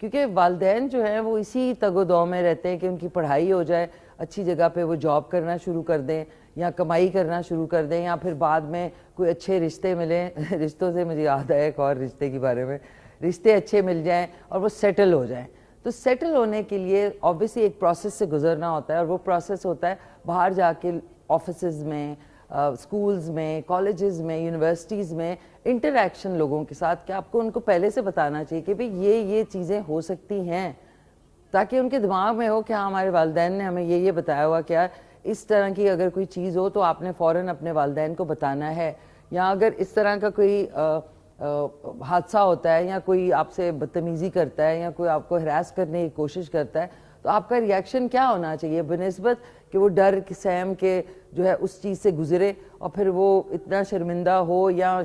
کیونکہ والدین جو ہیں وہ اسی تگ و دو میں رہتے ہیں کہ ان کی پڑھائی ہو جائے, اچھی جگہ پہ وہ جاب کرنا شروع کر دیں یا کمائی کرنا شروع کر دیں, یا پھر بعد میں کوئی اچھے رشتے ملیں. رشتوں سے مجھے یاد آیا ایک اور رشتے کے بارے میں, رشتے اچھے مل جائیں اور وہ سیٹل ہو جائیں. تو سیٹل ہونے کے لیے آبویسلی ایک پروسیس سے گزرنا ہوتا ہے, اور وہ پروسیس ہوتا ہے باہر جا کے آفیسز میں, اسکولز میں, کالجز میں, یونیورسٹیز میں انٹریکشن لوگوں کے ساتھ, کہ آپ کو ان کو پہلے سے بتانا چاہیے کہ بھئی یہ چیزیں ہو سکتی ہیں, تاکہ ان کے دماغ میں ہو کہ ہاں ہمارے والدین نے ہمیں یہ بتایا ہوا, کیا اس طرح کی اگر کوئی چیز ہو تو آپ نے فوراً اپنے والدین کو بتانا ہے, یا اگر اس طرح کا کوئی حادثہ ہوتا ہے یا کوئی آپ سے بدتمیزی کرتا ہے یا کوئی آپ کو ہراس کرنے کی کوشش کرتا ہے, تو آپ کا ریئیکشن کیا ہونا چاہیے بنسبت کہ وہ ڈر سہم کے جو ہے اس چیز سے گزرے اور پھر وہ اتنا شرمندہ ہو, یا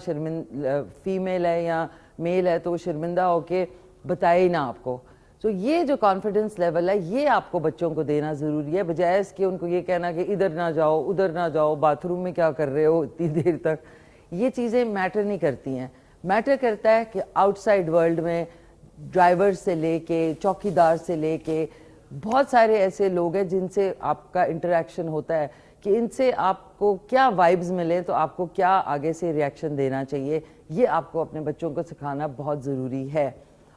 فیمیل ہے یا میل ہے تو وہ شرمندہ ہو کے بتائے ہی نہ آپ کو. تو یہ جو کانفیڈنس لیول ہے یہ آپ کو بچوں کو دینا ضروری ہے, بجائے اس کہ ان کو یہ کہنا کہ ادھر نہ جاؤ ادھر نہ جاؤ, باتھ روم میں کیا کر رہے ہو اتنی دیر تک. یہ چیزیں میٹر نہیں کرتی ہیں. میٹر کرتا ہے کہ آؤٹ سائڈ ورلڈ میں ڈرائیور سے لے کے چوکی دار سے لے کے بہت سارے ایسے لوگ ہیں جن سے آپ کا انٹریکشن ہوتا ہے, کہ ان سے آپ کو کیا وائبز ملے تو آپ کو کیا آگے سے ریئیکشن دینا چاہیے. یہ آپ کو اپنے بچوں کو سکھانا بہت ضروری ہے.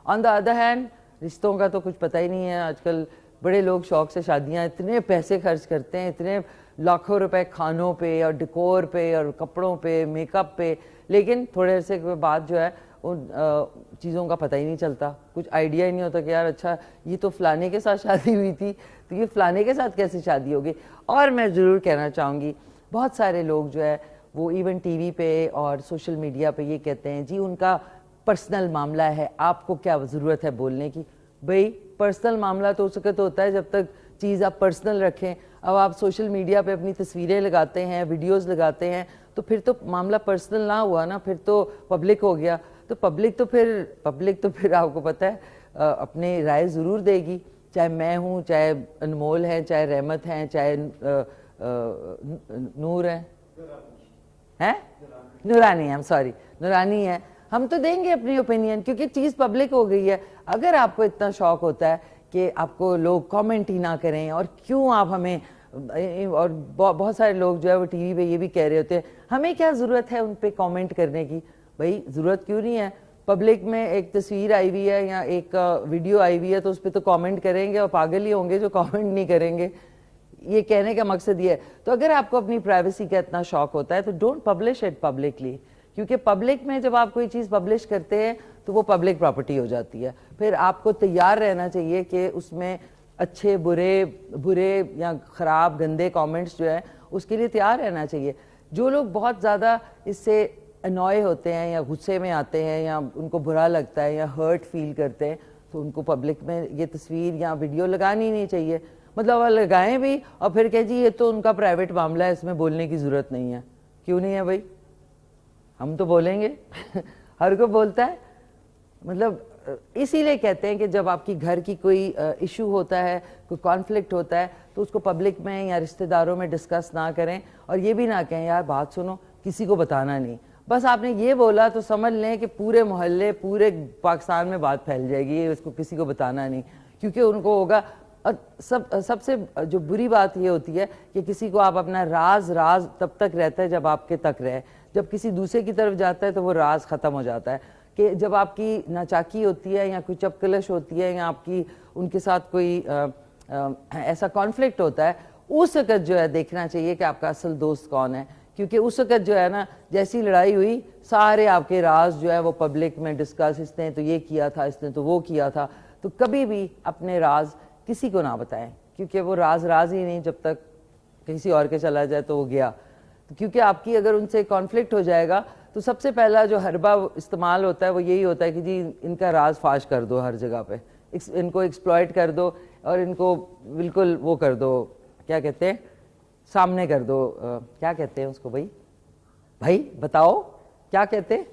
آن دا ادر ہینڈ رشتوں کا تو کچھ پتہ ہی نہیں ہے. آج کل بڑے لوگ شوق سے شادیاں اتنے پیسے خرچ کرتے ہیں, اتنے لاکھوں روپے کھانوں پہ اور ڈیکور پہ اور کپڑوں پہ میک اپ پہ, لیکن تھوڑے عرصے کے بعد جو ہے ان چیزوں کا پتہ ہی نہیں چلتا, کچھ آئیڈیا ہی نہیں ہوتا کہ یار اچھا یہ تو فلانے کے ساتھ شادی ہوئی تھی تو یہ فلانے کے ساتھ کیسے شادی ہوگی. اور میں ضرور کہنا چاہوں گی بہت سارے لوگ جو ہے وہ ایون ٹی وی پہ اور سوشل میڈیا پہ یہ کہتے ہیں جی ان کا پرسنل معاملہ ہے, آپ کو کیا ضرورت ہے بولنے کی. بھئی پرسنل معاملہ تو اس وقت ہوتا ہے جب تک چیز آپ پرسنل رکھیں. اب آپ سوشل میڈیا پہ اپنی تصویریں لگاتے ہیں, ویڈیوز لگاتے ہیں, تو پھر تو معاملہ پرسنل نہ ہوا نا, پھر تو پبلک ہو گیا. تو پبلک تو پھر آپ کو پتہ ہے اپنی رائے ضرور دے گی, چاہے میں ہوں, چاہے انمول ہیں, چاہے رحمت ہیں, چاہے نور ہیں, نورانی ہے, سوری نورانی ہے, ہم تو دیں گے اپنی اوپینین کیونکہ چیز پبلک ہو گئی ہے. اگر آپ کو اتنا شوق ہوتا ہے کہ آپ کو لوگ کامنٹ ہی نہ کریں, اور کیوں آپ ہمیں, اور بہت سارے لوگ جو ہے وہ ٹی وی پہ یہ بھی کہہ رہے ہوتے ہیں ہمیں کیا ضرورت ہے ان پہ کامنٹ کرنے کی. بھائی ضرورت کیوں نہیں ہے, پبلک میں ایک تصویر آئی ہوئی ہے یا ایک ویڈیو آئی ہوئی ہے تو اس پہ تو کامنٹ کریں گے, اور پاگل ہی ہوں گے جو کامنٹ نہیں کریں گے. یہ کہنے کا مقصد یہ ہے. تو اگر آپ کو اپنی پرائیویسی کا اتنا شوق ہوتا ہے تو ڈونٹ پبلش اٹ پبلکلی, کیونکہ پبلک میں جب آپ کوئی چیز پبلش کرتے ہیں تو وہ پبلک پراپرٹی ہو جاتی ہے. پھر آپ کو تیار رہنا چاہیے کہ اس میں اچھے برے یا خراب گندے کامنٹس جو ہیں اس کے لیے تیار رہنا چاہیے. جو لوگ بہت زیادہ اس سے انوائے ہوتے ہیں یا غصے میں آتے ہیں یا ان کو برا لگتا ہے یا ہرٹ فیل کرتے ہیں, تو ان کو پبلک میں یہ تصویر یا ویڈیو لگانی نہیں چاہیے. مطلب وہ لگائیں بھی اور پھر کہ جی یہ تو ان کا پرائیویٹ معاملہ ہے, اس میں بولنے کی ضرورت نہیں ہے. کیوں نہیں ہے بھائی, ہم تو بولیں گے. ہر کوئی بولتا ہے. مطلب اسی لیے کہتے ہیں کہ جب آپ کی گھر کی کوئی ایشو ہوتا ہے, کوئی کانفلکٹ ہوتا ہے, تو اس کو پبلک میں یا رشتہ داروں میں ڈسکس نہ کریں, اور یہ بھی نہ کہیں یار بات سنو کسی کو بتانا نہیں. بس آپ نے یہ بولا تو سمجھ لیں کہ پورے محلے پورے پاکستان میں بات پھیل جائے گی, اس کو کسی کو بتانا نہیں, کیونکہ ان کو ہوگا. اور سب سے جو بری بات یہ ہوتی ہے کہ کسی کو آپ اپنا راز تب تک رہتا ہے جب آپ کے تک رہے, جب کسی دوسرے کی طرف جاتا ہے تو وہ راز ختم ہو جاتا ہے. کہ جب آپ کی ناچاکی ہوتی ہے یا کوئی چپکلش ہوتی ہے یا آپ کی ان کے ساتھ کوئی ایسا کانفلکٹ ہوتا ہے, اس وقت جو ہے دیکھنا چاہیے کہ آپ کا اصل دوست کون ہے. کیونکہ اس وقت جو ہے نا جیسی لڑائی ہوئی سارے آپ کے راز جو ہے وہ پبلک میں ڈسکس, اس نے تو یہ کیا تھا, اس نے تو وہ کیا تھا. تو کبھی بھی اپنے راز کسی کو نہ بتائیں, کیونکہ وہ راز ہی نہیں جب تک کسی اور کے چلا جائے تو وہ گیا. کیونکہ آپ کی اگر ان سے کانفلکٹ ہو جائے گا تو سب سے پہلا جو حربہ استعمال ہوتا ہے وہ یہی ہوتا ہے کہ جی ان کا راز فاش کر دو, ہر جگہ پہ ان کو ایکسپلائٹ کر دو اور ان کو بالکل وہ کر دو, کیا کہتے ہیں, سامنے کر دو, کیا کہتے ہیں اس کو بھائی بتاؤ کیا کہتے ہیں,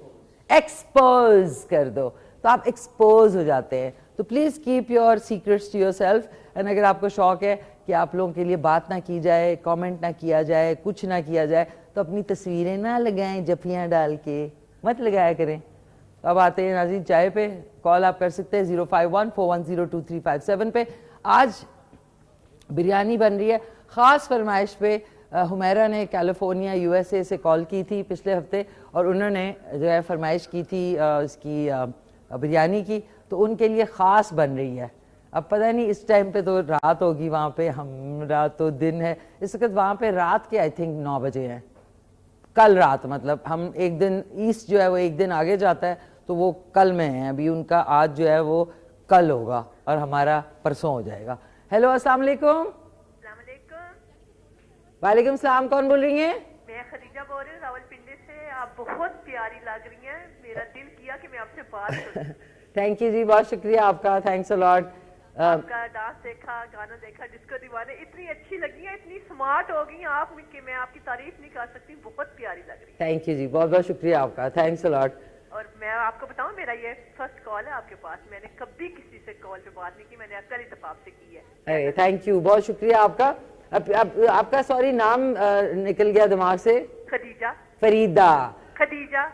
ایکسپوز کر دو. تو آپ ایکسپوز ہو جاتے ہیں. تو please keep your secrets to your self. And اگر آپ کو شوق ہے کہ آپ لوگوں کے لیے بات نہ کی جائے, کامنٹ نہ کیا جائے, کچھ نہ کیا جائے, تو اپنی تصویریں نہ لگائیں جفیاں ڈال کے, مت لگایا کریں. تو اب آتے ہیں ناظرین چائے پہ. کال آپ کر سکتے ہیں 05141023357 پہ. آج بریانی بن رہی ہے خاص فرمائش پہ. حمیرہ نے کیلیفورنیا USA سے کال کی تھی پچھلے ہفتے اور انہوں نے جو ہے فرمائش کی تھی اس کی بریانی کی, تو ان کے لیے خاص بن رہی ہے. اب پتہ نہیں اس ٹائم پہ تو رات ہوگی وہاں پہ, ہمارا تو دن ہے اس وقت وہاں پہ. رات کے آئی تھنک 9 بجے ہیں کل رات, مطلب ہم ایک دن ایسٹ جو ہے وہ ایک دن آگے جاتا ہے تو وہ کل میں ہیں ابھی, ان کا آج جو ہے وہ کل ہوگا اور ہمارا پرسوں ہو جائے گا. ہیلو السلام علیکم. السلام علیکم. وعلیکم السلام, کون بول رہی ہیں؟ میں خدیجہ بول رہی ہوں راولپنڈی سے. آپ بہت پیاری لگ رہی ہیں, میرا دل کیا کہ میں آپ سے بات کروں. تھینک یو جی, بہت شکریہ آپ کا, تھینکس اے لاٹ. آپ کا ڈانس دیکھا, گانا دیکھا, ڈسکو دیوانے, اتنی اچھی لگی ہیں, اتنی سمارٹ ہو گئی ہیں آپ کہ میں آپ کی تعریف نہیں کر سکتی, بہت پیاری لگ رہی ہے. تھینک یو جی, بہت بہت شکریہ آپ کا, تھینکس اے لاٹ. اور میں آپ کو بتاؤں میرا یہ فرسٹ کال ہے آپ کے پاس, میں نے کبھی کسی سے کال پہ بات نہیں کی, میں نے کل ہی دفعہ آپ سے کی ہے. تھینک یو, بہت شکریہ آپ کا. آپ کا سوری نام نکل گیا دماغ سے. خدیجہ. فریدہ. خدیجہ.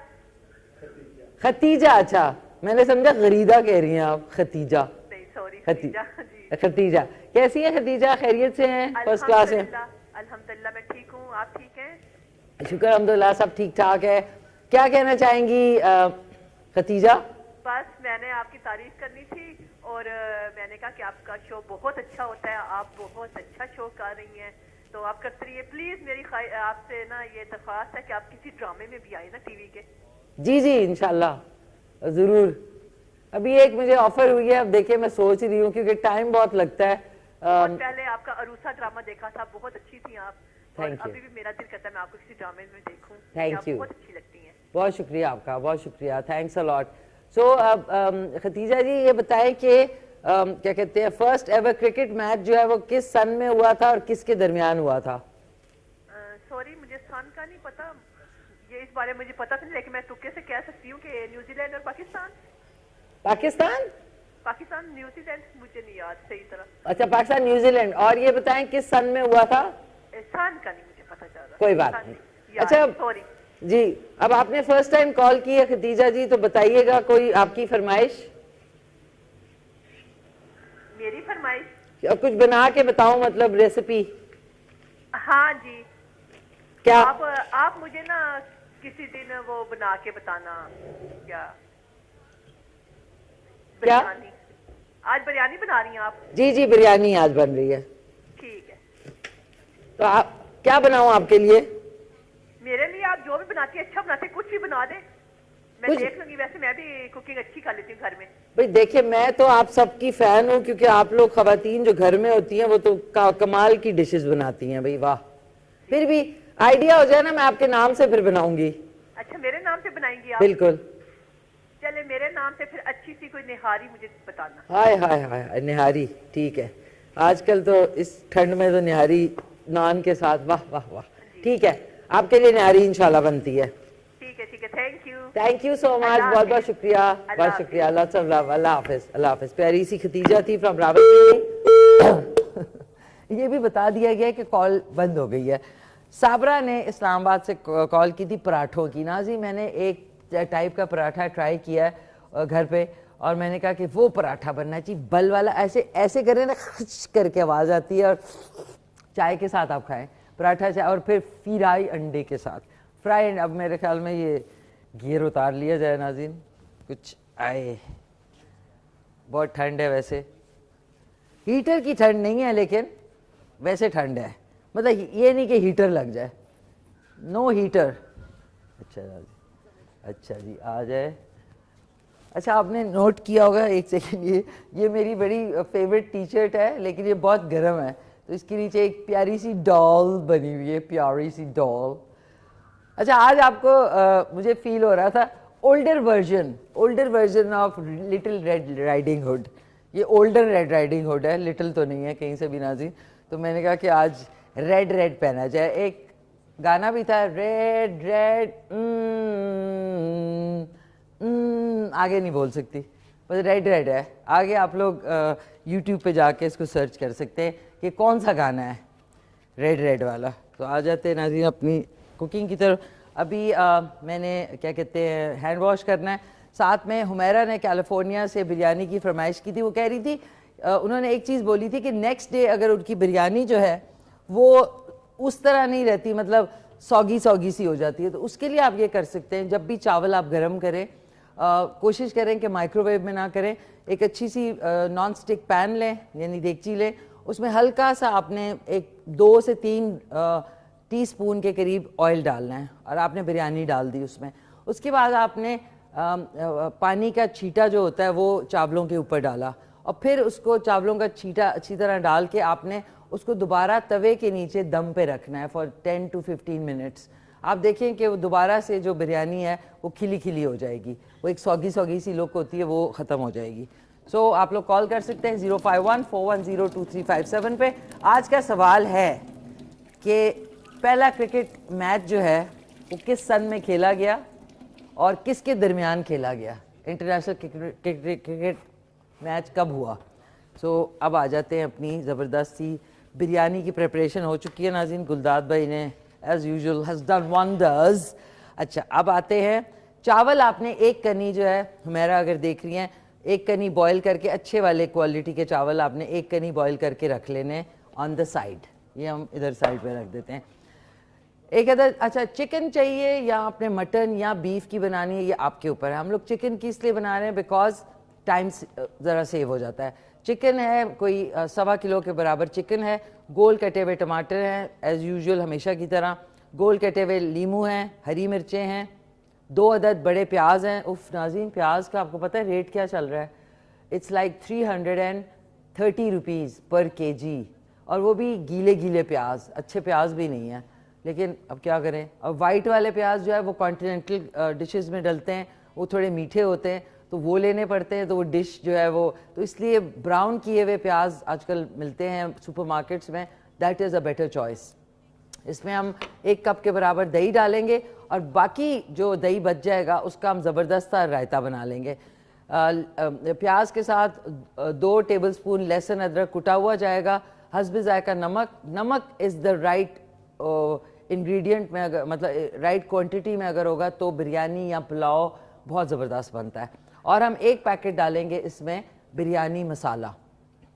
ختیجہ, اچھا میں نے سمجھا غریدہ کہہ رہی ہیں آپ. ختیجہ. نہیں سوری, خدیجہ. جی ختیجہ. کیسی ہے خدیجہ, خیریت سے ہیں؟ فرسٹ کلاس ہیں. الحمدللہ میں ٹھیک ہوں, آپ ٹھیک ہیں؟ شکر الحمدللہ سب ٹھیک ٹھاک ہے. کیا کہنا چاہیں گی ختیجہ؟ بس میں نے آپ کی تعریف کرنی تھی اور میں نے کہا کہ آپ کا شو بہت اچھا ہوتا ہے, آپ بہت اچھا شو کر رہی ہیں, تو آپ کرتی رہیے پلیز. میری آپ سے نا یہ درخواست ہے کہ آپ کسی ڈرامے میں بھی آئے نا ٹی وی کے. جی جی انشاءاللہ ضرور. ابھی ایک مجھے آفر ہوئی ہے, اب دیکھیں میں سوچ رہی ہوں کیونکہ ٹائم بہت لگتا ہے. بہت پہلے آپ کا عروسہ ڈرامہ دیکھا تھا, بہت اچھی تھی آپ, اور Thank you. ابھی بھی میرا دل کرتا ہے میں آپ کو کسی ڈرامے میں دیکھوں. Thank آپ you. بہت اچھی لگتی ہیں. بہت شکریہ آپ کا, بہت شکریہ, تھینکس اے لاٹ. سو ختیجہ جی یہ بتائیں کہ کیا کہتے ہیں فرسٹ ایور کرکٹ میچ جو ہے وہ کس سن میں ہوا تھا اور کس کے درمیان ہوا تھا؟ سوری مجھے سن کا نہیں پتا, یہ اس بارے میں مجھے پتا نہیں, لیکن میں تکے سے کہہ سکتی ہوں کہ نیوزی لینڈ اور پاکستان. پاکستان نیوزی لینڈ, مجھے نہیں یاد صحیح طرح. اچھا پاکستان نیوزی لینڈ. اور یہ بتائیں کس سن میں ہوا تھا؟ سن کا نہیں مجھے پتا چل رہا. کوئی بات نہیں. اچھا سوری جی, اب آپ نے فرسٹ ٹائم کال کی ہے ختیجہ جی, تو بتائیے گا کوئی آپ کی فرمائش. میری فرمائش کچھ بنا کے بتاؤں, مطلب ریسیپی. ہاں جی, کیا آپ مجھے نا کسی دن وہ بنا کے بتانا. کیا بریانی؟ آج بریانی بنا رہی ہیں آپ؟ جی جی بریانی آج بن رہی ہے. ٹھیک ہے, تو آپ کیا بناؤں آپ کے لیے؟ میرے لیے آپ جو بھی بناتی ہیں اچھا بناتے ہیں, کچھ بھی بنا دیں, میں دیکھ لوں گی. ویسے میں بھی کوکنگ اچھی کر لیتی ہوں گھر میں. بھئی دیکھیں میں تو آپ سب کی فین ہوں, کیونکہ آپ لوگ خواتین جو گھر میں ہوتی ہیں وہ تو کمال کی ڈشز بناتی ہیں. بھئی واہ, پھر بھی آئیڈیا ہو جائے نا میں آپ کے نام سے پھر بناؤں گی. اچھا میرے نام سے بنائیں گی آپ؟ بالکل. چلے میرے نام سے پھر اچھی سی کوئی نہاری مجھے بتانا. ہائے ہائے ہائے, نہاری ٹھیک ہے. آج کل تو اس ٹھنڈ میں تو نہاری نان کے ساتھ, واہ واہ واہ. ٹھیک ہے, آپ کے لیے نہاری انشاءاللہ بنتی ہے. ٹھیک ہے ٹھیک ہے, thank you. Thank you so much, بہت بہت شکریہ, بہت شکریہ. اللہ سب اللہ حافظ, اللہ حافظ. پیاری سی ختیجہ تھی فرام راولپنڈی. یہ بھی بتا دیا گیا کہ کال بند ہو گئی ہے. صابرہ نے اسلام آباد سے کال کی تھی پراٹھوں کی. نازی میں نے ایک ٹائپ کا پراٹھا ٹرائی کیا ہے گھر پہ, اور میں نے کہا کہ وہ پراٹھا بننا چاہیے بل والا, ایسے ایسے کریں نا خچ کر کے آواز آتی ہے, اور چائے کے ساتھ آپ کھائیں پراٹھا چائے, اور پھر فرائی انڈے کے ساتھ فرائی. اب میرے خیال میں یہ گیئر اتار لیا جائے ناظرین, کچھ آئے. بہت ٹھنڈ ہے ویسے, ہیٹر کی ٹھنڈ نہیں ہے لیکن ویسے ٹھنڈ ہے, مطلب یہ نہیں کہ ہیٹر لگ جائے, نو ہیٹر. اچھا جی, اچھا جی آ جائے. اچھا آپ نے نوٹ کیا ہوگا, ایک سیکنڈ, یہ میری بڑی فیوریٹ ٹی شرٹ ہے لیکن یہ بہت گرم ہے, تو اس کے نیچے ایک پیاری سی ڈال بنی ہوئی ہے, پیاری سی ڈال. اچھا آج آپ کو مجھے فیل ہو رہا تھا older version of little red riding hood. یہ اولڈر ریڈ رائڈنگ ہوڈ ہے, لٹل تو نہیں ہے کہیں سے بھی ناظرین. تو میں نے کہا کہ آج ریڈ ریڈ پہنا جائے. ایک گانا بھی تھا ریڈ ریڈ, آگے نہیں بول سکتی, بس ریڈ ریڈ ہے. آگے آپ لوگ یوٹیوب پہ جا کے اس کو سرچ کر سکتے ہیں کہ کون سا گانا ہے ریڈ ریڈ والا. تو آ جاتے ہیں ناظرین اپنی کوکنگ کی طرف. ابھی میں نے کیا کہتے ہیں ہینڈ واش کرنا ہے, ساتھ میں حمیرہ نے کیلیفورنیا سے بریانی کی فرمائش کی تھی. وہ کہہ رہی تھی انہوں نے ایک چیز بولی تھی کہ نیکسٹ ڈے اگر ان کی بریانی جو ہے وہ اس طرح نہیں رہتی, مطلب سوگی سی ہو جاتی ہے, تو اس کے لیے آپ یہ کر سکتے ہیں جب بھی چاول آپ گرم کریں کوشش کریں کہ مائکرو ویو میں نہ کریں. ایک اچھی سی نان سٹک پین لیں, یعنی دیگچی لیں, اس میں ہلکا سا آپ نے 2 سے 3 ٹی سپون کے قریب آئل ڈالنا ہے اور آپ نے بریانی ڈال دی اس میں. اس کے بعد آپ نے پانی کا چھیٹا جو ہوتا ہے وہ چاولوں کے اوپر ڈالا اور پھر اس کو چاولوں کا چھیٹا اچھی طرح ڈال کے آپ نے اس کو دوبارہ توے کے نیچے دم پہ رکھنا ہے فار 10 to 15 منٹس. آپ دیکھیں کہ وہ دوبارہ سے جو بریانی ہے وہ کھلی ہو جائے گی, وہ ایک سوگی سی لک ہوتی ہے وہ ختم ہو جائے گی. سو آپ لوگ کال کر سکتے ہیں 051-410-2357 پہ. آج کا سوال ہے کہ پہلا کرکٹ میچ جو ہے وہ کس سن میں کھیلا گیا اور کس کے درمیان کھیلا گیا, انٹرنیشنل کرکٹ میچ کب ہوا. سو اب آ جاتے ہیں اپنی زبردست سی بریانی کی پریپریشن ہو چکی ہے ناظرین. گلداد بھائی نے as usual has done wonders. اچھا اب آتے ہیں چاول. آپ نے ایک کنی جو ہے حمیرہ اگر دیکھ رہی ہیں, ایک کنی بوائل کر کے اچھے والے کوالٹی کے چاول آپ نے ایک کنی بوائل کر کے رکھ لینے آن دا سائڈ. یہ ہم ادھر سائڈ پہ رکھ دیتے ہیں. ایک ادھر اچھا چکن چاہیے یا آپ نے مٹن یا بیف کی بنانی ہے, یہ آپ کے اوپر ہے. ہم لوگ چکن کی اس لیے بنا رہے ہیں بیکاز ٹائم ذرا سیو ہو جاتا ہے. چکن ہے کوئی 1.25 کلو کے برابر چکن ہے. گول کٹے ہوئے ٹماٹر ہیں ایز یوزول ہمیشہ کی طرح. گول کٹے ہوئے لیمو ہیں, ہری مرچیں ہیں, 2 عدد بڑے پیاز ہیں. اف ناظرین پیاز کا آپ کو پتہ ہے ریٹ کیا چل رہا ہے؟ اٹس لائک 330 روپیز پر کے جی, اور وہ بھی گیلے پیاز, اچھے پیاز بھی نہیں ہیں. لیکن اب کیا کریں. اور وائٹ والے پیاز جو ہے وہ کانٹیننٹل ڈشز میں ڈلتے ہیں, وہ تھوڑے میٹھے ہوتے ہیں تو وہ لینے پڑتے ہیں, تو وہ ڈش جو ہے وہ, تو اس لیے براؤن کیے ہوئے پیاز آج کل ملتے ہیں سپر مارکیٹس میں. That is a better choice. اس میں ہم 1 کپ کے برابر دہی ڈالیں گے اور باقی جو دہی بچ جائے گا اس کا ہم زبردست رائتا بنا لیں گے. پیاز کے ساتھ 2 ٹیبل سپون لہسن ادرک کٹا ہوا جائے گا. حسب ذائقہ نمک از دا رائٹ انگریڈینٹ میں, اگر مطلب رائٹ کوانٹٹی میں اگر ہوگا تو بریانی یا پلاؤ بہت زبردست بنتا ہے. اور ہم 1 پیکٹ ڈالیں گے اس میں بریانی مسالہ.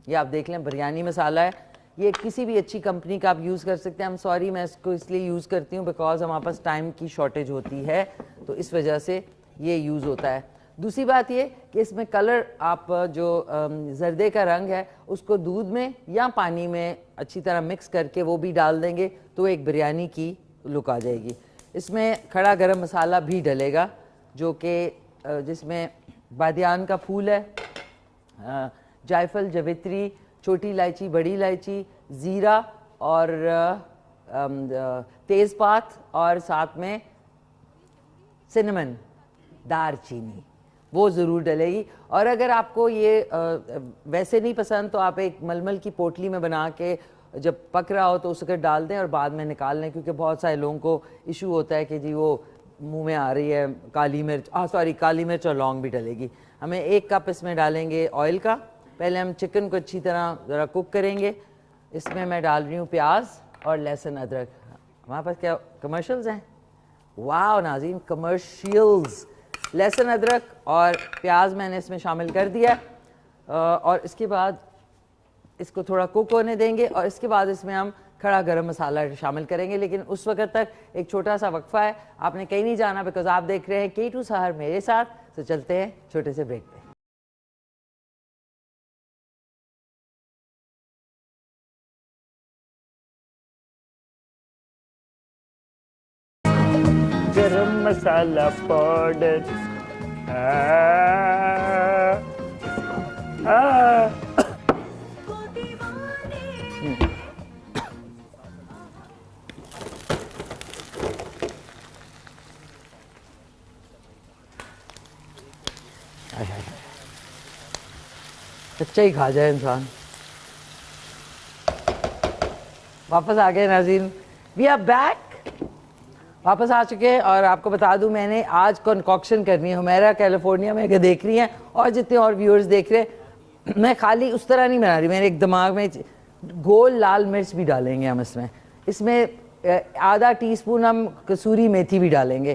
یہ آپ دیکھ لیں بریانی مسالہ ہے, یہ کسی بھی اچھی کمپنی کا آپ یوز کر سکتے ہیں. سوری میں اس کو اس لیے یوز کرتی ہوں بیکاز ہمارے پاس ٹائم کی شارٹیج ہوتی ہے, تو اس وجہ سے یہ یوز ہوتا ہے. دوسری بات یہ کہ اس میں کلر آپ جو زردے کا رنگ ہے اس کو دودھ میں یا پانی میں اچھی طرح مکس کر کے وہ بھی ڈال دیں گے تو ایک بریانی کی لک آ جائے گی. اس میں کھڑا گرم مسالہ بھی ڈلے گا جو کہ جس میں بادیان کا پھول ہے, جائفل, جویتری, چھوٹی الائچی, بڑی الائچی, زیرہ اور تیز پات, اور ساتھ میں سنمن, دار چینی, وہ ضرور ڈلے گی. اور اگر آپ کو یہ ویسے نہیں پسند تو آپ ایک ململ کی پوٹلی میں بنا کے جب پک رہا ہو تو اس کو ڈال دیں اور بعد میں نکال لیں, کیونکہ بہت سارے لوگوں کو ایشو ہوتا ہے کہ جی وہ منہ میں آ رہی ہے کالی مرچ. کالی مرچ اور لونگ بھی ڈلے گی. ہمیں 1 کپ اس میں ڈالیں گے آئل کا. پہلے ہم چکن کو اچھی طرح ذرا کوک کریں گے. اس میں ڈال رہی ہوں پیاز اور لہسن ادرک. ہمارے پاس کیا کمرشلز ہیں؟ واو ناظرین کمرشیلز. لہسن ادرک اور پیاز میں نے اس میں شامل کر دیا, اور اس کے بعد اس کو تھوڑا کوک ہونے دیں گے, اور اس کے بعد اس میں ہم کھڑا گرم مسالہ شامل کریں گے. لیکن اس وقت تک ایک چھوٹا سا وقفہ ہے, آپ نے کہیں نہیں جانا بیکاز آپ دیکھ رہے ہیں K2 سحر میرے ساتھ. تو چلتے ہیں چھوٹے سے بریک پہ. گرم مسالہ پاؤڈر کچا ہی کھا جائے انسان. واپس آ گئے ناظرین, وی آر بیک, واپس آ چکے ہیں. اور آپ کو بتا دوں میں نے آج کنکاکشن کرنی ہے. حمیرہ کیلیفورنیا میں اگر دیکھ رہی ہیں اور جتنے اور ویورز دیکھ رہے ہیں, میں خالی اس طرح نہیں بنا رہی, میرے ایک دماغ میں گول لال مرچ بھی ڈالیں گے ہم اس میں. اس میں آدھا ٹی سپون ہم کسوری میتھی بھی ڈالیں گے,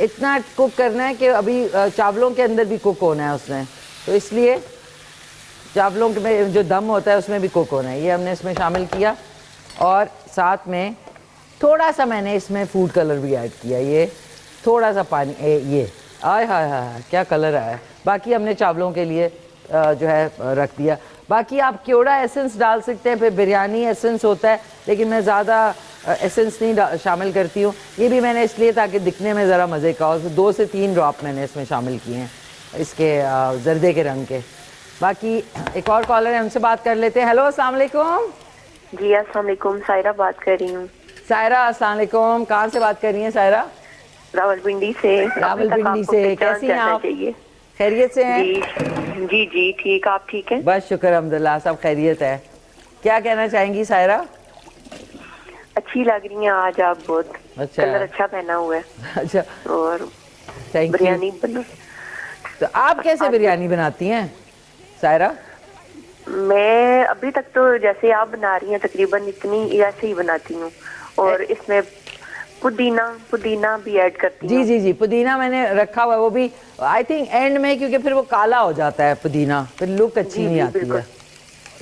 اتنا کوک کرنا ہے کہ ابھی چاولوں کے اندر بھی کوک ہونا ہے اس نے, تو اس لیے چاولوں میں جو دم ہوتا ہے اس میں بھی کوک ہونا ہے. یہ ہم نے اس میں شامل کیا, اور ساتھ میں تھوڑا سا میں نے اس میں فوڈ کلر بھی ایڈ کیا, یہ تھوڑا سا پانی, یہ آئے ہائے ہائے کیا کلر آیا ہے. باقی ہم نے چاولوں کے لیے جو ہے رکھ دیا. باقی آپ کیوڑا ایسنس ڈال سکتے ہیں, پھر بریانی ایسنس ہوتا ہے, لیکن میں زیادہ ایسنس نہیں شامل کرتی ہوں. یہ بھی میں نے اس لیے تاکہ دکھنے میں ذرا مزے کا ہو. 2 سے 3 ڈراپ میں نے اس میں شامل کیے ہیں اس کے زردے کے رنگ کے. باقی ایک اور کالر ہے, ہم سے بات کر لیتے ہیں. ہیلو السلام علیکم. جی السلام علیکم, سائرہ بات کر رہی ہوں. سائرہ السلام علیکم, کہاں سے بات کر رہی ہیں سائرہ؟ راولپنڈی سے. راولپنڈی سے. کیسی ہیں آپ؟ خیریت سے ہیں؟ جی جی ٹھیک, آپ ٹھیک ہیں؟ بس شکر الحمدللہ, سب خیریت ہے. کیا کہنا چاہیں گی سائرہ؟ اچھی لگ رہی ہیں آج آپ بہت. اچھا, کلر اچھا پہنا ہوا ہے. اچھا, اور تھینک یو. بریانی بنا. تو آپ کیسے بریانی بناتی ہیں سائرہ؟ میں ابھی تک تو جیسے آپ بنا رہی ہیں تقریباً اتنی ایسے ہی بناتی ہوں, اور اس میں پودینہ بھی ایڈ کرتی ہوں. جی پودینہ میں نے رکھا ہوا ہے, وہ بھی آئی تھنک اینڈ میں, کیونکہ پھر وہ کالا ہو جاتا ہے پودینہ, پھر لک اچھی نہیں آتی ہے.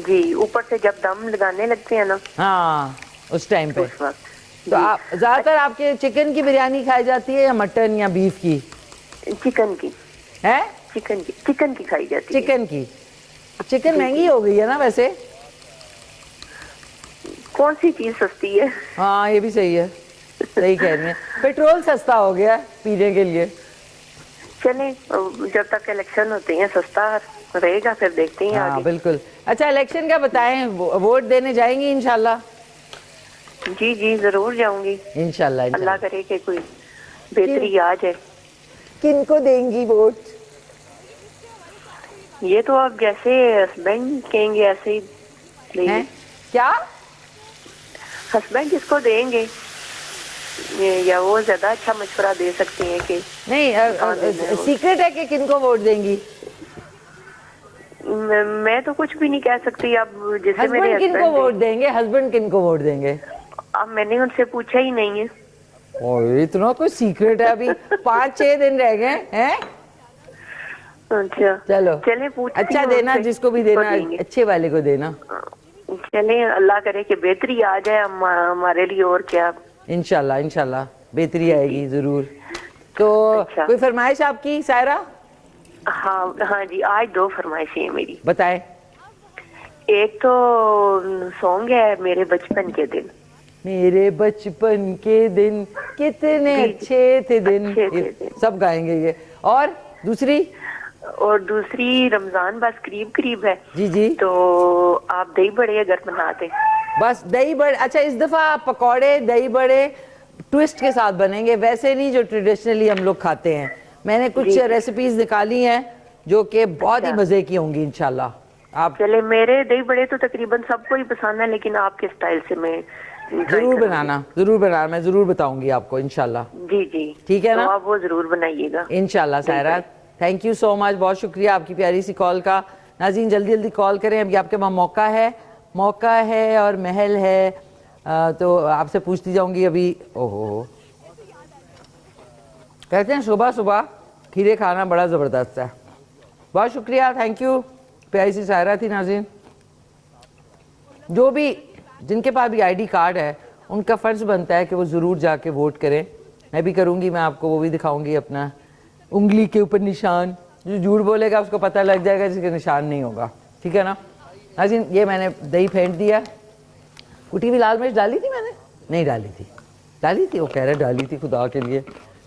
جی اوپر سے جب دم لگانے لگتے ہیں نا, ہاں اس ٹائم پہ. اس وقت. تو آپ زیادہ تر آپ کے چکن کی بریانی کھائی جاتی ہے یا مٹن یا بیف کی؟ چکن کی ہے, چکن کی کھائی جاتی ہے. چکن کی. چکن مہنگی ہو گئی ہے نا ویسے. کون سی چیز سستی ہے؟ ہاں یہ بھی صحیح ہے, صحیح کہہ رہی ہیں. پیٹرول سستا ہو گیا پینے کے لیے. چلیں جب تک الیکشن ہوتے ہیں سستا رہے گا, پھر دیکھتے ہیں. ہاں بالکل. اچھا الیکشن کا بتائیں, ووٹ دینے جائیں گی انشاءاللہ؟ جی ضرور جاؤں گی انشاءاللہ. اللہ کرے کہ کوئی بہتری آ جائے. کن کو دیں گی ووٹ؟ یہ تو آپ جیسے ہسبینڈ کہیں گے ایسے ہی دیں گے. کیا ہسبینڈ جس کو دیں گے, یا وہ زیادہ اچھا مشورہ دے سکتے ہیں کہ نہیں, سیکرٹ ہے کہ کن کو ووٹ دیں گی؟ میں تو کچھ بھی نہیں کہہ سکتی. اب جیسے میرے ہسبینڈ کن کو ووٹ دیں گے, ہسبینڈ کن کو ووٹ دیں گے؟ اب میں نے ان سے پوچھا ہی نہیں ہے. اور اتنا کوئی سیکرٹ ہے؟ ابھی 5-6 دن رہ گئے ہیں. اچھا چلو چلیں, اچھا دینا, جس کو بھی دینا اچھے والے کو دینا. چلیں اللہ کرے کہ بہتری آ جائے ہمارے لیے, اور کیا. انشاءاللہ بہتری آئے گی ضرور. تو کوئی فرمائش آپ کی سائرہ؟ ہاں جی, آج 2 فرمائشیں ہیں میری. بتائیں. ایک تو سانگ ہے میرے بچپن کے دن. میرے بچپن کے دن کتنے اچھے تھے دن, سب گائیں گے یہ. اور دوسری رمضان بس قریب ہے. جی تو آپ دہی بڑے اگر بناتے. بس دہی بڑے. اچھا اس دفعہ پکوڑے دہی بڑے ٹوسٹ کے ساتھ بنیں گے, ویسے نہیں جو ٹریڈیشنلی ہم لوگ کھاتے ہیں. میں نے کچھ ریسیپیز نکالی ہیں جو کہ بہت ہی مزے کی ہوں گی انشاءاللہ. آپ چلے, میرے دہی بڑے تو تقریباً سب کو ہی پسند ہے, لیکن آپ کے سٹائل سے میں ضرور بنانا, میں ضرور بتاؤں گی آپ کو انشاءاللہ. جی ٹھیک ہے نا, تو آپ وہ ضرور بنائیے گا انشاءاللہ. Saira thank you so much, بہت شکریہ آپ کی پیاری سی کال کا. ناظرین جلدی کال کریں, ابھی آپ کے وہاں موقع ہے اور محل ہے. تو آپ سے پوچھتی جاؤں گی ابھی. کہتے ہیں صبح کھیرے کھانا بڑا زبردست ہے. بہت شکریہ, تھینک یو. پیاری سی سائرہ تھی. ناظرین جو بھی جن کے پاس بھی آئی ڈی کارڈ ہے ان کا فرض بنتا ہے کہ وہ ضرور جا کے ووٹ کریں. میں بھی کروں گی, میں آپ کو وہ بھی دکھاؤں گی اپنا انگلی کے اوپر نشان. جو جھوٹ بولے گا اس کو پتہ لگ جائے گا جس کے نشان نہیں ہوگا. ٹھیک ہے نا ناظرین. یہ میں نے دہی پھینٹ دیا. کٹی ہوئی لال مرچ ڈالی تھی میں نے؟ نہیں ڈالی تھی. وہ کہہ رہے ڈالی تھی, خدا کے لیے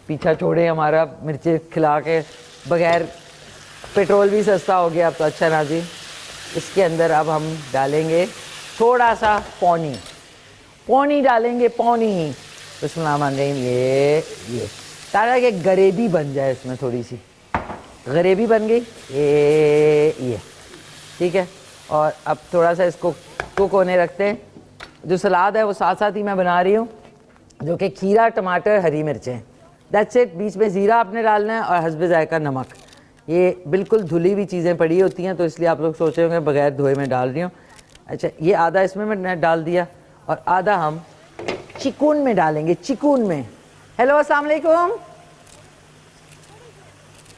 پیچھا چھوڑے ہمارا مرچیں کھلا کے. بغیر پیٹرول بھی سستا ہو گیا اب تو. اچھا ناظرین, اس کے اندر اب ہم ڈالیں گے تھوڑا سا پونی ڈالیں گے. پونی بسم اللہ الرحمن الرحیم. یہ تاکہ کہ گریوی بن جائے, اس میں تھوڑی سی گریوی بن گئی. یہ ٹھیک ہے. اور اب تھوڑا سا اس کو کوک ہونے رکھتے ہیں. جو سلاد ہے وہ ساتھ ہی میں بنا رہی ہوں, جو کہ کھیرا, ٹماٹر, ہری مرچیں. That's it. بیچ میں زیرہ آپ نے ڈالنا ہے اور حسب ذائقہ نمک. یہ بالکل دھلی ہوئی چیزیں پڑی ہوتی ہیں, تو اس لیے آپ لوگ سوچ رہے ہوں گے بغیر دھوئے میں ڈال رہی ہوں. اچھا, یہ آدھا اس میں نے ڈال دیا, اور آدھا ہم چکن میں ڈالیں گے. چکن میں. ہیلو السلام علیکم.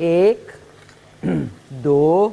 1, 2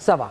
1.25,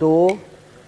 2,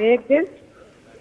make this.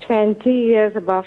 20 years above.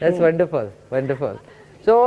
That's wonderful. So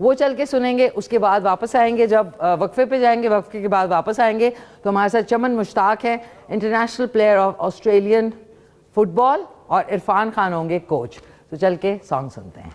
وہ چل کے سنیں گے. اس کے بعد واپس آئیں گے, جب وقفے پہ جائیں گے, وقفے کے بعد واپس آئیں گے تو ہمارے ساتھ چمن مشتاق ہیں, international player of Australian football, اور عرفان خان ہوں گے کوچ. تو چل کے سانگ سنتے ہیں.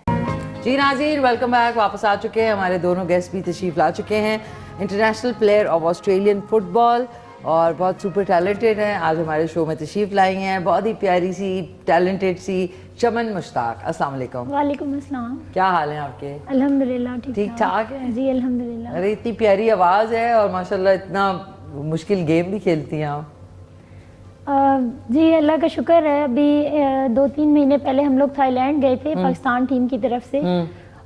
جی ناظرین, ویلکم بیک. واپس آ چکے ہیں, ہمارے دونوں گیسٹ بھی تشریف لا چکے ہیں. International player of Australian football اور بہت سپر ٹیلنٹڈ ہیں. آج ہمارے شو میں تشریف لائی ہیں بہت ہی پیاری سی ٹیلنٹڈ سی چمن مشتاق. السلام علیکم. وعلیکم السلام. کیا حال ہیں آپ کے؟ الحمدللہ ٹھیک ٹھاک ہے جی الحمدللہ. ارے اتنی پیاری آواز ہے اور ماشاءاللہ اتنا مشکل گیم بھی کھیلتی ہیں آپ. جی اللہ کا شکر ہے. ابھی 2-3 مہینے پہلے ہم لوگ تھائی لینڈ گئے تھے پاکستان ٹیم کی طرف سے,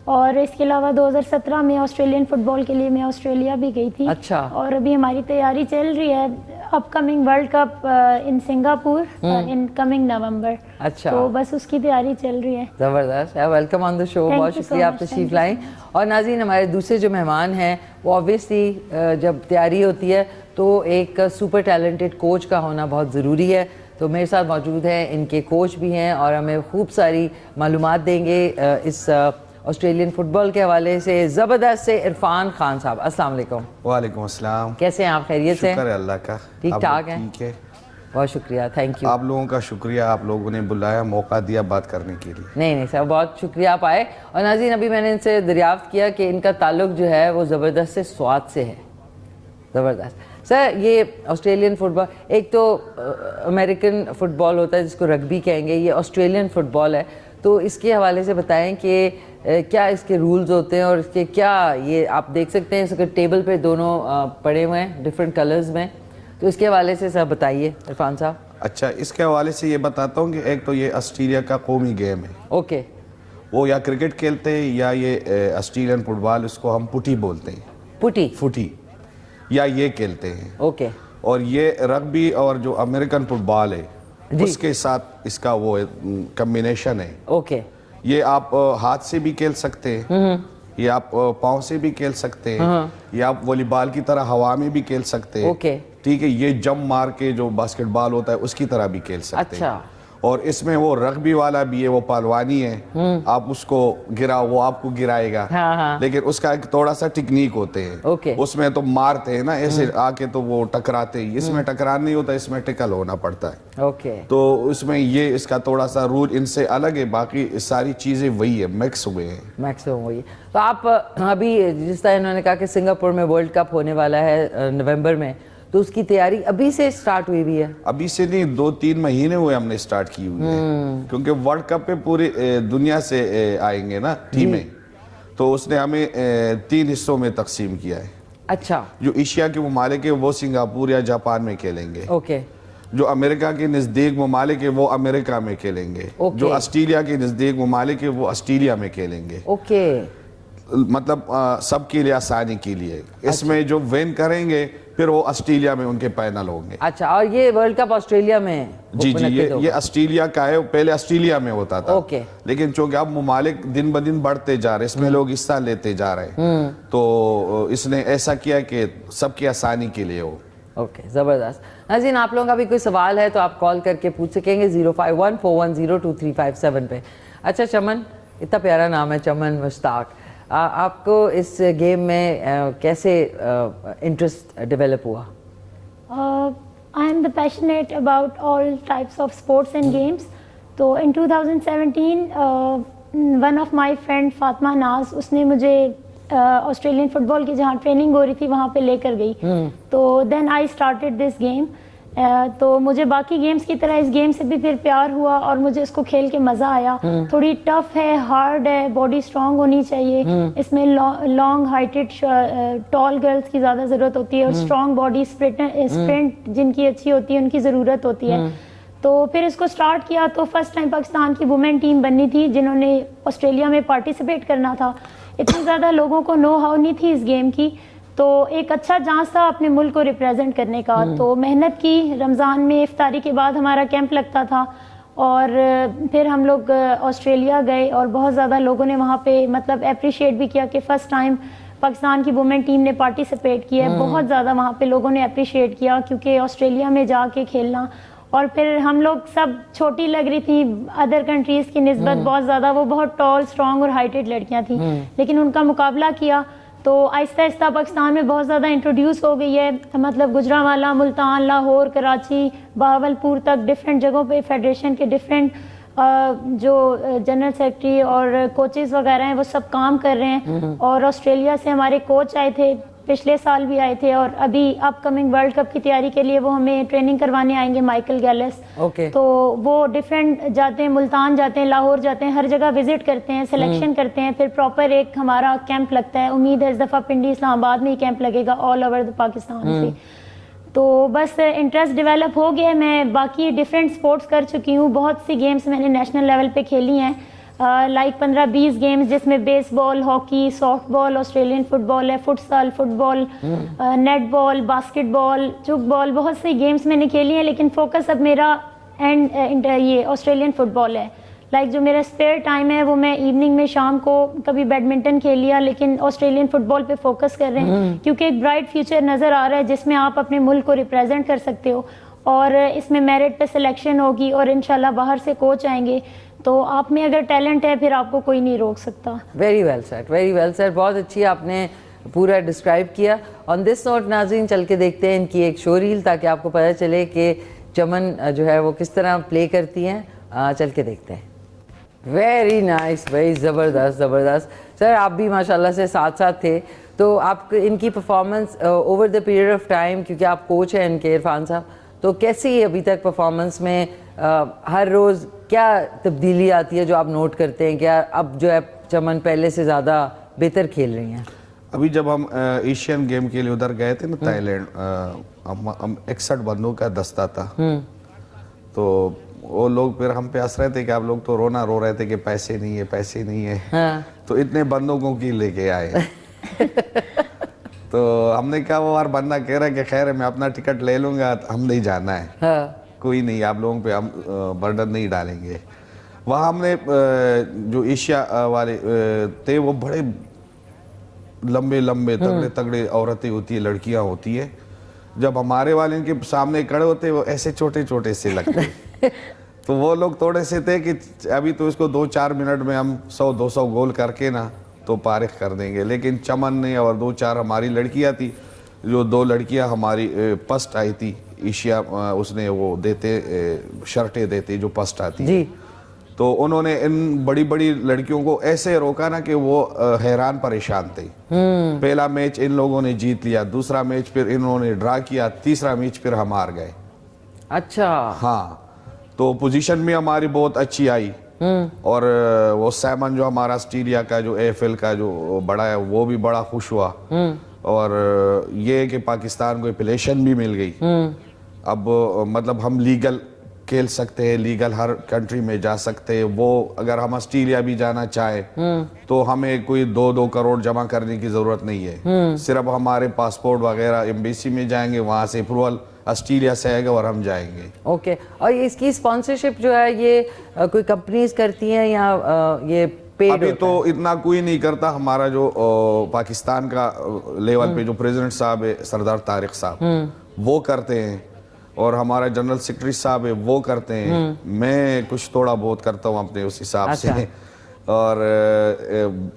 اور اس کے علاوہ 2017 میں آسٹریلین فٹ بال کے لیے میں آسٹریلیا بھی گئی تھی. اچھا. اور ابھی ہماری تیاری چل رہی ہے upcoming world cup in Singapore in coming November. اچھا. تو بس اس کی تیاری چل رہی ہے. زبردست. ویلکم آن دا شو. بہت شکریہ آپ تشریف لائیں. اور ناظرین, ہمارے دوسرے جو مہمان ہیں وہ آبویسلی جب تیاری ہوتی ہے تو ایک سپر ٹیلنٹڈ کوچ کا ہونا بہت ضروری ہے. تو میرے ساتھ موجود ہیں ان کے کوچ بھی ہیں اور ہمیں خوب ساری معلومات دیں گے اس آسٹریلین فٹ بال کے حوالے سے. زبردست سے عرفان خان صاحب, السلام علیکم. وعلیکم السلام. کیسے ہیں آپ؟ خیریت سے؟ شکر ہے اللہ کا. ٹھیک ٹھاک ہیں؟ ٹھیک ہے. بہت شکریہ, تھینک یو. آپ لوگوں کا شکریہ, آپ لوگوں نے بلایا, موقع دیا بات کرنے کے لیے. نہیں سر, بہت شکریہ آپ آئے. اور ناظرین, ابھی میں نے ان سے دریافت کیا کہ ان کا تعلق جو ہے وہ زبردست سے سوات سے ہے. زبردست. سر, یہ آسٹریلین فٹ بال, ایک تو امریکن فٹ بال ہوتا ہے جس کو رگبی کہیں گے, یہ آسٹریلین فٹ بال ہے, تو اس کے حوالے سے بتائیں کہ کیا اس کے رولز ہوتے ہیں اور اس کے کیا, یہ آپ دیکھ سکتے ہیں اس کے ٹیبل پہ دونوں پڑے ہوئے ہیں ڈفرینٹ کلرز میں, تو اس کے حوالے سے سر بتائیے عرفان صاحب. اچھا, اس کے حوالے سے یہ بتاتا ہوں کہ ایک تو یہ آسٹریلیا کا قومی گیم ہے. اوکے. وہ یا کرکٹ کھیلتے ہیں یا یہ آسٹریلین فٹ بال, اس کو ہم پٹی بولتے ہیں. فوٹی یا یہ کھیلتے ہیں. اوکے. اور یہ رگبی اور جو امریکن فٹ بال ہے اس کے ساتھ اس کا وہ کمبینیشن ہے. اوکے. یہ آپ ہاتھ سے بھی کھیل سکتے ہیں, یہ آپ پاؤں سے بھی کھیل سکتے ہیں, یہ آپ والی بال کی طرح ہوا میں بھی کھیل سکتے ہیں. اوکے. ٹھیک ہے. یہ جمپ مار کے جو باسکٹ بال ہوتا ہے اس کی طرح بھی کھیل سکتے ہیں. اچھا. اور اس میں وہ رگبی والا بھی ہے, وہ پہلوانی ہے, آپ اس کو گراؤ وہ آپ کو گرائے گا, لیکن اس کا ایک تھوڑا سا ٹیکنیک ہوتے ہیں. اس میں تو مارتے ہیں نا ایسے آ کے تو وہ ٹکراتے ہیں, اس میں ٹکران نہیں ہوتا, اس میں ٹکل ہونا پڑتا ہے. اوکے. تو اس میں یہ اس کا تھوڑا سا رول ان سے الگ ہے, باقی ساری چیزیں وہی ہے, مکس ہوئے ہیں. میکسیمم وہی. تو آپ ابھی جس طرح انہوں نے کہا کہ سنگاپور میں ورلڈ کپ ہونے والا ہے نومبر میں, تو اس کی تیاری ابھی سے سٹارٹ ہوئی بھی ہے؟ ابھی سے نہیں, 2-3 مہینے ہوئے ہم نے سٹارٹ کی ہوئی ہے, کیونکہ ورلڈ کپ پہ پوری دنیا سے آئیں گے نا ٹیمیں, تو اس نے ہمیں 3 حصوں میں تقسیم کیا ہے. اچھا. جو ایشیا کے ممالک ہیں وہ سنگاپور یا جاپان میں کھیلیں گے. اوکے. جو امریکہ کے نزدیک ممالک ہیں وہ امریکہ میں کھیلیں گے. جو آسٹریلیا کے نزدیک ممالک ہیں وہ آسٹریلیا میں کھیلیں گے. اوکے. مطلب سب کے لیے آسانی کے لیے. اس میں جو وین کریں گے پھر وہ آسٹریلیا میں ان کے پینل ہوں گے. اچھا. اور یہ ورلڈ کپ آسٹریلیا میں؟ جی یہ آسٹریلیا کا ہے, پہلے آسٹریلیا میں ہوتا تھا. اوکے. لیکن چونکہ اب ممالک دن بدن بڑھتے جا رہے, اس میں لوگ حصہ لیتے جا رہے ہیں, تو اس نے ایسا کیا کہ سب کی آسانی کے لیے ہو. اوکے. زبردست. ناظرین, آپ لوگوں کا بھی کوئی سوال ہے تو آپ کال کر کے پوچھ سکیں گے 0514102357 پہ. اچھا چمن, اتنا پیارا نام ہے چمن مشتاق, آپ کو اس گیم میں کیسے انٹرسٹ ڈیولپ ہوا؟ I am the passionate about all types of sports and games. تو in 2017 one of my friend Fatima Naz, اس نے مجھے آسٹریلین فٹ بال کی جہاں ٹریننگ ہو رہی تھی وہاں پہ لے کر گئی. تو دین آئی اسٹارٹیڈ دس گیم. تو مجھے باقی گیمز کی طرح اس گیم سے بھی پھر پیار ہوا اور مجھے اس کو کھیل کے مزہ آیا. تھوڑی ٹف ہے, ہارڈ ہے, باڈی اسٹرانگ ہونی چاہیے, اس میں لانگ ہائٹڈ ٹال گرلس کی زیادہ ضرورت ہوتی ہے, اور اسٹرانگ باڈی اسپرنٹ جن کی اچھی ہوتی ہے ان کی ضرورت ہوتی ہے. تو پھر اس کو اسٹارٹ کیا تو فرسٹ ٹائم پاکستان کی وومن ٹیم بنی تھی جنہوں نے آسٹریلیا میں پارٹیسپیٹ کرنا تھا. اتنی زیادہ لوگوں کو نو ہاؤ نہیں تھی اس گیم کی, تو ایک اچھا چانس تھا اپنے ملک کو ریپریزنٹ کرنے کا. تو محنت کی, رمضان میں افطاری کے بعد ہمارا کیمپ لگتا تھا, اور پھر ہم لوگ آسٹریلیا گئے, اور بہت زیادہ لوگوں نے وہاں پہ مطلب اپریشیٹ بھی کیا کہ فرسٹ ٹائم پاکستان کی وومن ٹیم نے پارٹیسپیٹ کیا ہے. بہت زیادہ وہاں پہ لوگوں نے اپریشیٹ کیا, کیونکہ آسٹریلیا میں جا کے کھیلنا اور پھر ہم لوگ سب چھوٹی لگ رہی تھیں ادر کنٹریز کی نسبت بہت زیادہ, وہ بہت ٹال اسٹرانگ اور ہائٹڈ لڑکیاں تھیں, لیکن ان کا مقابلہ کیا تو آہستہ آہستہ پاکستان میں بہت زیادہ انٹروڈیوس ہو گئی ہے, مطلب گجرانوالہ, ملتان, لاہور, کراچی, بہاولپور تک ڈفرینٹ جگہوں پہ فیڈریشن کے ڈفرینٹ جو جنرل سیکرٹری اور کوچز وغیرہ ہیں وہ سب کام کر رہے ہیں. اور آسٹریلیا سے ہمارے کوچ آئے تھے, پچھلے سال بھی آئے تھے, اور ابھی اپ کمنگ ورلڈ کپ کی تیاری کے لیے وہ ہمیں ٹریننگ کروانے آئیں گے, مائیکل گیلس. تو وہ ڈفرینٹ جاتے ہیں, ملتان جاتے ہیں, لاہور جاتے ہیں, ہر جگہ وزٹ کرتے ہیں, سلیکشن کرتے ہیں, پھر پراپر ایک ہمارا کیمپ لگتا ہے. امید ہے اس دفعہ پنڈی اسلام آباد میں ہی کیمپ لگے گا آل اوور پاکستان سے. تو بس انٹرسٹ ڈیولپ ہو گیا. میں باقی ڈفرینٹ سپورٹس کر چکی ہوں, بہت سی گیمز میں نے نیشنل لیول پہ کھیلی ہیں, لائک 15-20 گیمز, جس میں بیس بال, ہاکی, سافٹ بال, آسٹریلین فٹ بال ہے, فٹسال, فٹ بال, نیٹ بال, باسکٹ بال, چک بال, بہت سی گیمز میں نے کھیلی ہیں. لیکن فوکس اب میرا یہ آسٹریلین فٹ بال ہے. لائک جو میرا اسپیئر ٹائم ہے وہ میں ایوننگ میں شام کو کبھی بیڈمنٹن کھیل لیا, لیکن آسٹریلین فٹ بال پہ فوکس کر رہے ہیں کیونکہ ایک برائٹ فیوچر نظر آ رہا ہے جس میں آپ اپنے ملک کو ریپرزینٹ کر سکتے ہو, اور اس میں میرٹ پہ سلیکشن ہوگی, اور انشاءاللہ باہر سے کوچ آئیں گے. تو آپ میں اگر ٹیلنٹ ہے پھر آپ کو کوئی نہیں روک سکتا. Very well set, very well set, بہت اچھی آپ نے پورا ڈسکرائب کیا. آن دس نوٹ ناظرین چل کے دیکھتے ہیں ان کی ایک شو ریل, تاکہ آپ کو پتہ چلے کہ چمن جو ہے وہ کس طرح پلے کرتی ہیں. چل کے دیکھتے ہیں. ویری نائس بھائی, زبردست زبردست. سر آپ بھی ماشاءاللہ سے ساتھ ساتھ تھے, تو آپ ان کی performance over the period of time, کیونکہ آپ کوچ ہیں ان کے عرفان صاحب, تو کیسی ابھی تک پرفارمنس میں ہر روز کیا تبدیلی آتی ہے جو آپ نوٹ کرتے ہیں, کیا اب جو ہے چمن پہلے سے زیادہ بہتر کھیل رہی ہیں؟ ابھی جب ہم ایشین گیم کے لیے ادھر گئے تھے نا تھائی لینڈ, ہم 61 بندوں کا دستہ تھا, تو وہ لوگ پھر ہم پہ ہنس رہے تھے کہ آپ لوگ تو رونا رو رہے تھے کہ پیسے نہیں ہے, پیسے نہیں ہے, تو اتنے بندوں کو کی لے کے آئے. تو ہم نے کہا وہ ہر بندہ کہہ رہا ہے کہ خیر ہے میں اپنا ٹکٹ لے لوں گا, ہم نہیں جانا ہے, کوئی نہیں, آپ لوگوں پہ ہم برڈن نہیں ڈالیں گے. وہاں ہم نے جو ایشیا والے تھے وہ بڑے لمبے لمبے تگڑے تگڑے عورتیں ہوتی ہیں, لڑکیاں ہوتی ہیں, جب ہمارے والے ان کے سامنے کھڑے ہوتے وہ ایسے چھوٹے چھوٹے سے لگتے. تو وہ لوگ تھوڑے سے تھے کہ ابھی تو اس کو 2-4 منٹ میں ہم 100-200 گول کر کے نا تو فارغ کر دیں گے. لیکن چمن نے اور 2-4 ہماری لڑکیاں تھی, جو 2 لڑکیاں ہماری پسٹ آئی تھی ایشیا, اس نے وہ دیتے شرٹیں دیتے جو پسٹ آتی, تو انہوں نے ان بڑی بڑی لڑکیوں کو ایسے روکا نا کہ وہ حیران پریشان تھے. پہلا میچ ان لوگوں نے جیت لیا, دوسرا میچ پھر انہوں نے ڈرا کیا, تیسرا میچ پھر ہم ہار گئے. اچھا, ہاں, تو پوزیشن بھی ہماری بہت اچھی آئی. اور وہ سیمن جو ہمارا آسٹریلیا کا جو AFL کا جو بڑا ہے وہ بھی بڑا خوش ہوا, اور یہ کہ پاکستان کو اپلیشن بھی مل گئی. اب مطلب ہم لیگل کھیل سکتے ہیں, لیگل ہر کنٹری میں جا سکتے ہیں. وہ اگر ہم آسٹریلیا بھی جانا چاہیں تو ہمیں کوئی 2-2 کروڑ جمع کرنے کی ضرورت نہیں ہے, صرف ہمارے پاسپورٹ وغیرہ ایمبیسی میں جائیں گے, وہاں سے اپروول آسٹریلیا سے آئے گا اور ہم جائیں گے. اوکے, اور اس کی اسپانسرشپ جو ہے یہ کوئی کمپنیز کرتی ہیں یا یہ پیڈ؟ ابھی تو اتنا کوئی نہیں کرتا. ہمارا جو پاکستان کا لیول پہ جو پریزیڈنٹ صاحب ہے سردار طارق صاحب, وہ کرتے ہیں, اور ہمارا جنرل سیکرٹری صاحب ہے وہ کرتے ہیں. میں کچھ تھوڑا بہت کرتا ہوں اپنے اس حساب سے. اور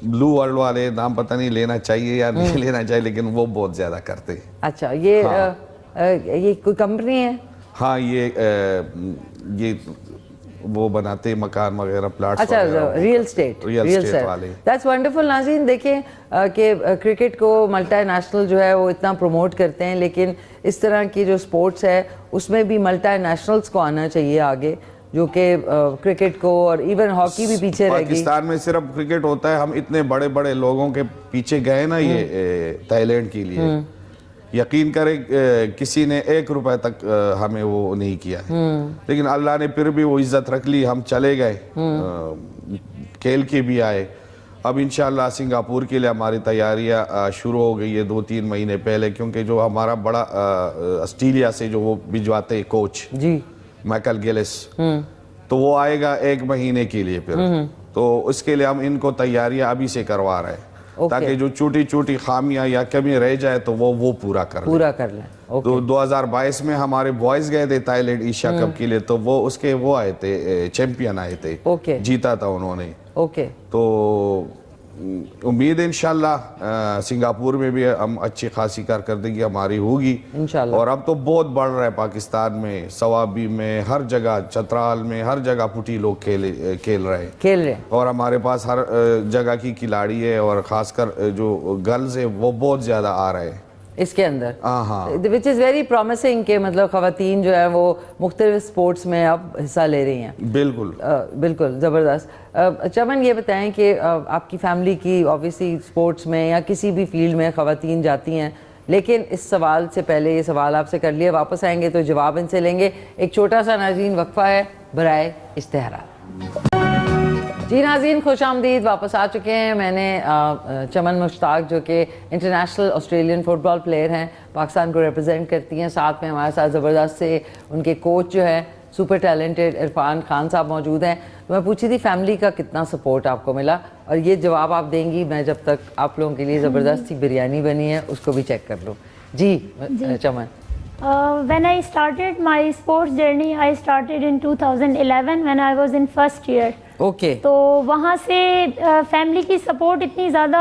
بلو ورلڈ والے نام پتہ نہیں لینا چاہیے یا نہیں لینا چاہیے, لیکن وہ بہت زیادہ کرتے ہیں. اچھا, یہ کوئی کمپنی ہے؟ ہاں, یہ وہ بناتے مکان وغیرہ, پلاٹس. اچھا, ریئل اسٹیٹ والے. That's wonderful. ناظرین دیکھیں کہ کرکٹ کو ملٹی نیشنل جو ہے وہ اتنا پروموٹ کرتے ہیں, لیکن اس طرح کی جو سپورٹس ہے اس میں بھی ملٹی نیشنلز کو آنا چاہیے آگے, جو کہ کرکٹ کو, اور ایون ہاکی بھی پیچھے رہ گئی. پاکستان میں صرف کرکٹ ہوتا ہے, ہم اتنے بڑے بڑے لوگوں کے پیچھے گئے نا یہ تھائی لینڈ کے لیے, یقین کریں کسی نے 1 روپے تک ہمیں وہ نہیں کیا ہے, لیکن اللہ نے پھر بھی وہ عزت رکھ لی. ہم چلے گئے, کھیل کے بھی آئے. اب انشاءاللہ سنگاپور کے لیے ہماری تیاریاں شروع ہو گئی ہے 2-3 مہینے پہلے, کیونکہ جو ہمارا بڑا آسٹریلیا سے جو وہ بھجواتے کوچ مائیکل گیلس, تو وہ آئے گا 1 مہینے کے لیے پھر, تو اس کے لیے ہم ان کو تیاریاں ابھی سے کروا رہے ہیں. تاکہ جو چھوٹی چھوٹی خامیاں یا کمی رہ جائے تو وہ پورا کر لیں. تو 2022 میں ہمارے بوائز گئے تھے تھائی لینڈ ایشیا کپ کے لیے, تو وہ اس کے وہ آئے تھے, چیمپئن آئے تھے, جیتا تھا انہوں نے. تو امید ہے انشاءاللہ سنگاپور میں بھی ہم اچھی خاصی کارکردگی ہماری ہوگی انشاءاللہ. اور اب تو بہت بڑھ رہا ہے پاکستان میں, سوابی میں, ہر جگہ, چترال میں, ہر جگہ پٹی لوگ کھیل رہے ہیں, اور ہمارے پاس ہر جگہ کی کھلاڑی ہے, اور خاص کر جو گرلز ہے وہ بہت زیادہ آ رہے ہیں اس کے اندر, which is very promising کہ مطلب خواتین جو ہے وہ مختلف سپورٹس میں اب حصہ لے رہی ہیں. بالکل زبردست. چمن یہ بتائیں کہ آپ کی فیملی کی obviously سپورٹس میں یا کسی بھی فیلڈ میں خواتین جاتی ہیں, لیکن اس سوال سے پہلے یہ سوال آپ سے کر لیے, واپس آئیں گے تو جواب ان سے لیں گے. ایک چھوٹا سا ناظرین وقفہ ہے برائے اشتہارات. جی ناظرین خوش آمدید, واپس آ چکے ہیں. میں نے چمن مشتاق جو کہ انٹرنیشنل آسٹریلین فٹ بال پلیئر ہیں, پاکستان کو ریپرزینٹ کرتی ہیں, ساتھ میں ہمارے ساتھ زبردست سے ان کے کوچ جو ہے سپر ٹیلنٹڈ عرفان خان صاحب موجود ہیں. تو میں پوچھی تھی فیملی کا کتنا سپورٹ آپ کو ملا, اور یہ جواب آپ دیں گی میں جب تک آپ لوگوں کے لیے زبردست سی بریانی بنی ہے اس کو بھی چیک کر لوں. جی چمن. When I started my sports journey, I started in 2011 when I was in first year. تو وہاں سے فیملی کی سپورٹ اتنی زیادہ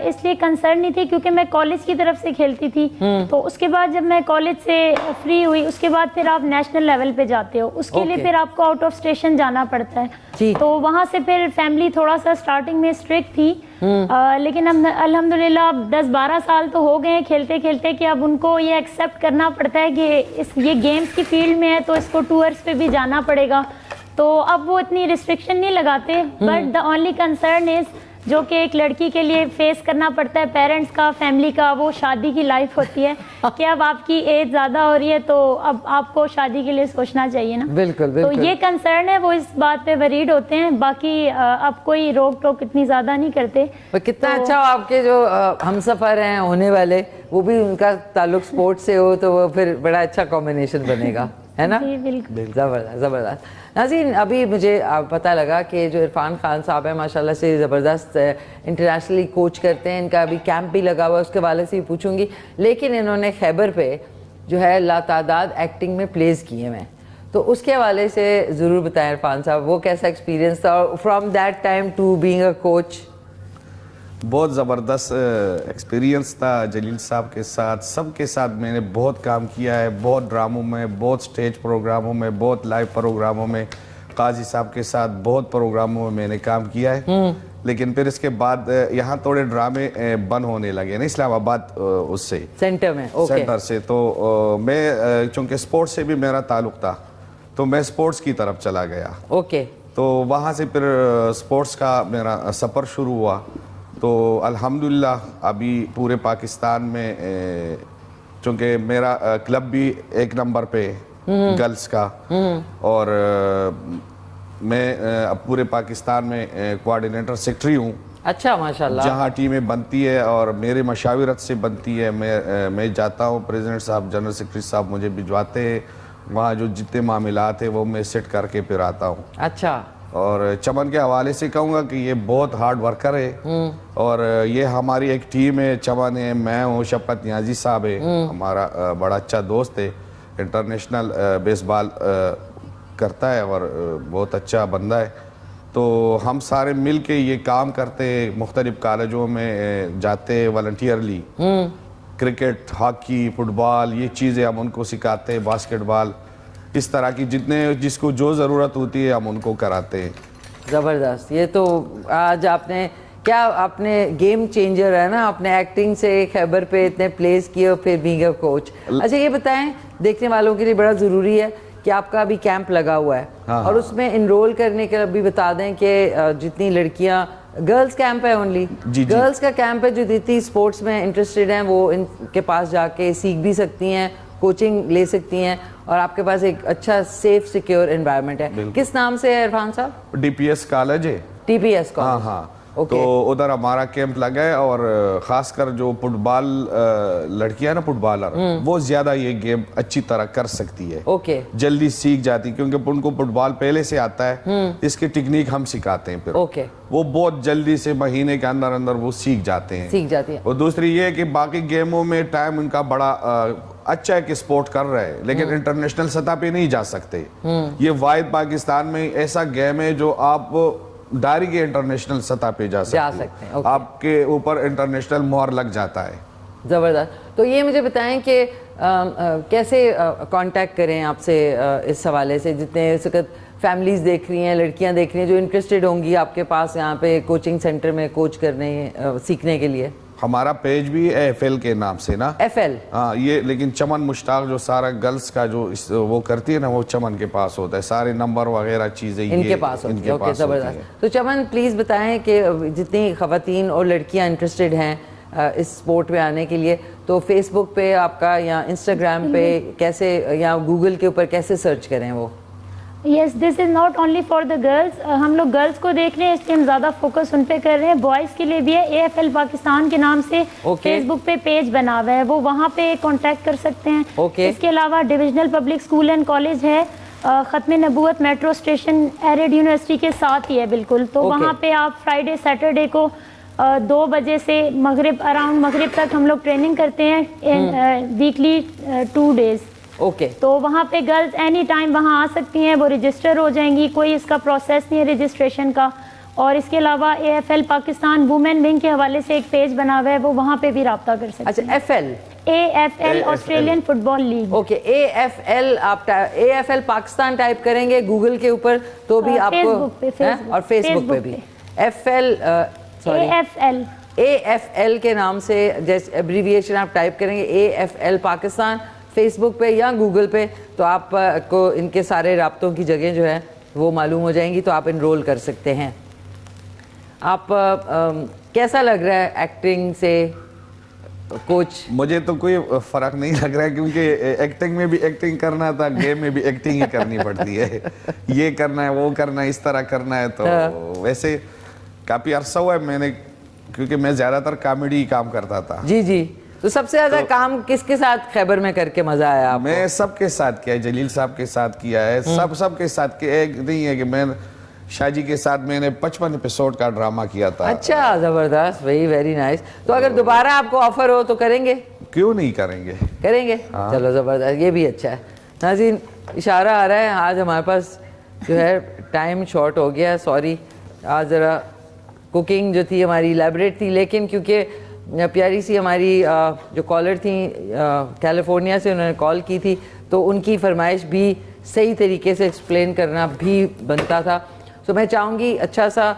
اس لیے کنسرن نہیں تھی کیونکہ میں کالج کی طرف سے کھیلتی تھی. تو اس کے بعد جب میں کالج سے فری ہوئی اس کے بعد پھر آپ نیشنل لیول پہ جاتے ہو, اس کے لیے پھر آپ کو آؤٹ آف اسٹیشن جانا پڑتا ہے. تو وہاں سے پھر فیملی تھوڑا سا اسٹارٹنگ میں اسٹرکٹ تھی, لیکن اب الحمدللہ اب 10-12 سال تو ہو گئے ہیں کھیلتے کھیلتے کہ اب ان کو یہ ایکسیپٹ کرنا پڑتا ہے کہ یہ گیمز کی فیلڈ میں ہے تو اس کو ٹورس پہ بھی جانا پڑے گا. تو اب وہ اتنی ریسٹرکشن نہیں لگاتے, but the only concern is جو کہ ایک لڑکی کے لیے فیس کرنا پڑتا ہے پیرنٹس کا, فیملی کا, وہ شادی کی لائف ہوتی ہے کہ اب آپ کی ایج زیادہ ہو رہی ہے تو اب آپ کو شادی کے لیے سوچنا چاہیے نا. بالکل. تو یہ کنسرن ہے, وہ اس بات پہ وریڈ ہوتے ہیں, باقی اب کوئی روک ٹوک اتنی زیادہ نہیں کرتے. کتنا اچھا آپ کے جو ہم سفر ہیں ہونے والے وہ بھی ان کا تعلق سپورٹ سے ہو تو وہ پھر بڑا اچھا کمبینیشن بنے گا, ہے نا. زبردست. ناظرین ابھی مجھے پتہ لگا کہ جو عرفان خان صاحب ہیں ماشاءاللہ سے زبردست انٹرنیشنلی کوچ کرتے ہیں, ان کا ابھی کیمپ بھی لگا ہوا ہے, اس کے والے سے بھی پوچھوں گی. لیکن انہوں نے خیبر پہ جو ہے لاتعداد ایکٹنگ میں پلیز کیے ہیں, تو اس کے حوالے سے ضرور بتائیں عرفان صاحب وہ کیسا ایکسپیرینس تھا from that time to being a coach. بہت زبردست ایکسپیرینس تھا جلیل صاحب کے ساتھ, سب کے ساتھ میں نے بہت کام کیا ہے, بہت ڈراموں میں, بہت سٹیج پروگراموں میں, بہت لائیو پروگراموں میں, قاضی صاحب کے ساتھ بہت پروگراموں میں نے کام کیا ہے. لیکن پھر اس کے بعد یہاں تھوڑے ڈرامے بند ہونے لگے نا اسلام آباد اس سے سینٹر سے, تو میں چونکہ سپورٹس سے بھی میرا تعلق تھا تو میں سپورٹس کی طرف چلا گیا. تو وہاں سے پھر سپورٹس کا میرا سفر شروع ہوا. تو الحمدللہ ابھی پورے پاکستان میں چونکہ میرا کلب بھی 1 نمبر پہ گرلز کا, اور میں اب پورے پاکستان میں کوآرڈینیٹر سیکٹری ہوں. اچھا ماشاءاللہ. جہاں ٹیمیں بنتی ہے اور میرے مشاورت سے بنتی ہے, میں جاتا ہوں, پریزیڈنٹ صاحب جنرل سیکرٹری صاحب مجھے بھجواتے ہیں, وہاں جو جتنے معاملات ہیں وہ میں سیٹ کر کے پھر آتا ہوں. اچھا. اور چمن کے حوالے سے کہوں گا کہ یہ بہت ہارڈ ورکر ہے, اور یہ ہماری ایک ٹیم ہے, چمن ہے, میں ہوں, شفقت نیازی صاحب ہے ہمارا بڑا اچھا دوست ہے, انٹرنیشنل بیس بال کرتا ہے اور بہت اچھا بندہ ہے. تو ہم سارے مل کے یہ کام کرتے, مختلف کالجوں میں جاتے والنٹیئرلی, کرکٹ, ہاکی, فٹ بال, یہ چیزیں ہم ان کو سکھاتے ہیں, باسکٹ بال, اس طرح کی جس کو جو ضرورت ہوتی ہے ہم ان کو کراتے ہیں. زبردست. یہ تو آج آپ نے گیم چینجر ہے نا, اپنے ایکٹنگ سے خیبر پہ اتنے پلیس کیے اور پھر بینگ اے کوچ. اچھا یہ بتائیں دیکھنے والوں کے لیے بڑا ضروری ہے کہ آپ کا ابھی کیمپ لگا ہوا ہے, اور اس میں انرول کرنے کے بھی بتا دیں کہ جتنی لڑکیاں, گرلز کیمپ ہے اونلی, گرلز کا کیمپ ہے, جو جتنی اسپورٹس میں انٹرسٹڈ ہیں وہ ان کے پاس جا کے سیکھ بھی سکتی ہیں, کوچنگ لے سکتی ہیں, اور آپ کے پاس ایک اچھا سیف سیکیور انوائرمنٹ ہے. کس نام سے ہے عرفان صاحب؟ ڈی پی ایس کالج ہے. T P S college. ہاں, تو ادھر ہمارا کیمپ لگا ہے, اور خاص کر جو فٹ بال لڑکیاں نا فٹ بالر, وہ زیادہ یہ گیم اچھی طرح کر سکتی ہے, جلدی سیکھ جاتی, کیونکہ ان کو فٹ بال پہلے سے آتا ہے, اس کی ٹیکنیک ہم سکھاتے ہیں, پھر وہ بہت جلدی سے مہینے کے اندر اندر وہ سیکھ جاتے ہیں. اور دوسری یہ کہ باقی گیموں میں ٹائم ان کا بڑا اچھا ہے کہ سپورٹ کر رہے ہیں, لیکن انٹرنیشنل سطح پہ نہیں جا سکتے. یہ واحد پاکستان میں ایسا گیم ہے جو آپ ڈائریکٹ انٹرنیشنل سطح پہ جا سکتے ہیں, آپ کے اوپر انٹرنیشنل مہر لگ جاتا ہے. زبردست. تو یہ مجھے بتائیں کہ کیسے کانٹیکٹ کریں آپ سے اس حوالے سے, جتنے اس وقت فیملیز دیکھ رہی ہیں, لڑکیاں دیکھ رہی ہیں جو انٹرسٹڈ ہوں گی آپ کے پاس یہاں پہ کوچنگ سینٹر میں کوچ کرنے سیکھنے کے لیے؟ ہمارا پیج بھی FL کے نام سے نا, FL, ہاں, یہ لیکن چمن مشتاق جو سارا گرلز کا جو وہ کرتی ہے نا, وہ چمن کے پاس ہوتا ہے, سارے نمبر وغیرہ چیزیں ان کے پاس ہوتی ہیں. اوکے, زبردست. تو چمن پلیز بتائیں کہ جتنی خواتین اور لڑکیاں انٹرسٹڈ ہیں اس سپورٹ میں آنے کے لیے, تو فیس بک پہ آپ کا یا انسٹاگرام پہ کیسے, یا گوگل کے اوپر کیسے سرچ کریں وہ؟ Yes, this is not only for the girls, ہم لوگ گرلز کو دیکھ رہے ہیں اس لیے ہم زیادہ فوکس ان پہ کر رہے ہیں. بوائز کے لیے بھی ہے, AFL پاکستان کے نام سے فیس بک پہ پیج بنا ہوا ہے, وہ وہاں پہ کانٹیکٹ کر سکتے ہیں. اس کے علاوہ divisional public school and college ہے, ختم نبوت میٹرو اسٹیشن ایرڈ یونیورسٹی کے ساتھ ہی ہے بالکل. تو وہاں پہ آپ فرائیڈے سیٹرڈے کو 2 بجے سے اراؤنڈ مغرب تک ہم لوگ ٹریننگ کرتے ہیں, ویکلی 2 days. تو وہاں پہ گرلز اینی ٹائم وہاں آ سکتی ہیں, وہ رجسٹر ہو جائیں گی, کوئی اس کا پروسیس نہیں ہے رجسٹریشن کا. اور اس کے علاوہ AFL پاکستان وومن ونگ کے حوالے سے ایک پیج بنا ہوا ہے, وہ وہاں پہ بھی رابطہ کر سکتے ہیں. اچھا, AFL آسٹریلین فٹ بال لیگ. اوکے, AFL, آپ AFL پاکستان ٹائپ کریں گے گوگل کے اوپر تو بھی آپ کو, اور فیس بک پہ بھی AFL کے نام سے جیسے ایبریویشن آپ ٹائپ کریں گے AFL پاکستان فیس بک پہ یا گوگل پہ, تو آپ کو ان کے سارے رابطوں کی جگہ جو ہے وہ معلوم ہو جائیں گی, تو آپ انرول کر سکتے ہیں. آپ کیسا لگ رہا ہے ایکٹنگ سے کوچ؟ مجھے تو کوئی فرق نہیں لگ رہا ہے, کیونکہ ایکٹنگ میں بھی ایکٹنگ کرنا تھا, گیم میں بھی ایکٹنگ ہی کرنی پڑتی ہے. یہ کرنا ہے, وہ کرنا ہے, اس طرح کرنا ہے. تو ویسے کافی عرصہ ہوا ہے میں نے, کیونکہ میں زیادہ تر کامیڈی کام کرتا تھا. جی. تو سب سے زیادہ کام کس کے ساتھ خیبر میں کر کے مزہ آیا آپ کو؟ میں سب کے ساتھ کیا ہے, جلیل صاحب کے ساتھ کیا ہے, سب کے ساتھ کیا. ایک نہیں ہے کہ میں شاہ جی کے ساتھ میں نے 55 ایپیسوڈ کا ڈرامہ کیا تھا. اچھا, زبردست, ویری نائس. تو اگر دوبارہ آپ کو آفر ہو تو کریں گے؟ کیوں نہیں کریں گے, کریں گے. چلو زبردست, یہ بھی اچھا ہے. ناظرین, اشارہ آ رہا ہے آج ہمارے پاس جو ہے ٹائم شارٹ ہو گیا, سوری. آج ذرا کوکنگ جو تھی ہماری ایلیبریٹ تھی, لیکن کیونکہ پیاری سی ہماری جو کالر تھیں کیلیفورنیا سے, انہوں نے کال کی تھی, تو ان کی فرمائش بھی صحیح طریقے سے ایکسپلین کرنا بھی بنتا تھا. تو میں چاہوں گی اچھا سا